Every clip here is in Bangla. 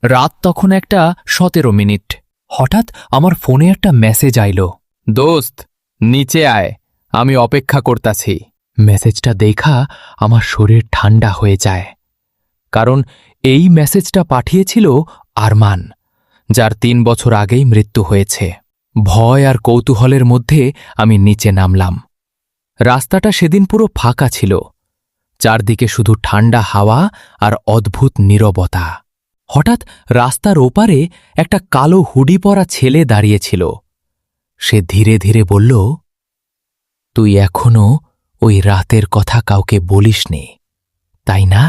রাত তখন 1:17। হঠাৎ আমার ফোনে একটা মেসেজ আইল, দোস্ত নিচে আয়, আমি অপেক্ষা করতাছি। মেসেজটা দেখা আমার শরীর ঠান্ডা হয়ে যায়, কারণ এই মেসেজটা পাঠিয়েছিল আরমান, যার 3 বছর আগেই মৃত্যু হয়েছে। ভয় আর কৌতূহলের মধ্যে আমি নিচে নামলাম। রাস্তাটা সেদিন পুরো ফাঁকা ছিল, চারদিকে শুধু ঠান্ডা হাওয়া আর অদ্ভুত নীরবতা। হঠাৎ রাস্তার ওপারে একটা কালো হুডি পরা ছেলে দাঁড়িয়েছিল। সে ধীরে ধীরে বলল, তুই এখনো ওই রাতের কথা কাউকে বলিসনি, তাই না?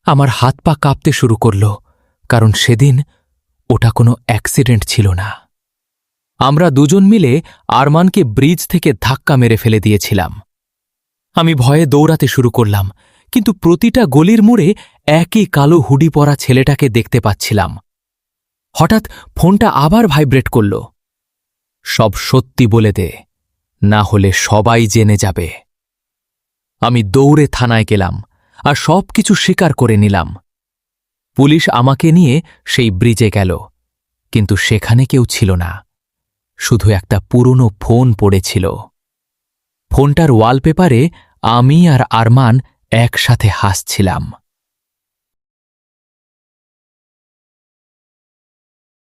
আমার হাত পা কাঁপতে শুরু করল, কারণ সেদিন ওটা কোনো অ্যাক্সিডেন্ট ছিল না। আমরা দুজন মিলে আরমানকে ব্রিজ থেকে ধাক্কা মেরে ফেলে দিয়েছিলাম। আমি ভয়ে দৌড়াতে শুরু করলাম, কিন্তু প্রতিটা গলির মোড়ে একই কালো হুডি পরা ছেলেটাকে দেখতে পাচ্ছিলাম। হঠাৎ ফোনটা আবার ভাইব্রেট করল। সব সত্যি বলে দে, না হলে সবাই জেনে যাবে। আমি দৌড়ে থানায় গেলাম আর সবকিছু স্বীকার করে নিলাম। পুলিশ আমাকে নিয়ে সেই ব্রিজে গেল, কিন্তু সেখানে কেউ ছিল না, শুধু একটা পুরনো ফোন পড়েছিল। ফোনটার ওয়ালপেপারে আমি আর আরমান একসাথে হাসছিলাম।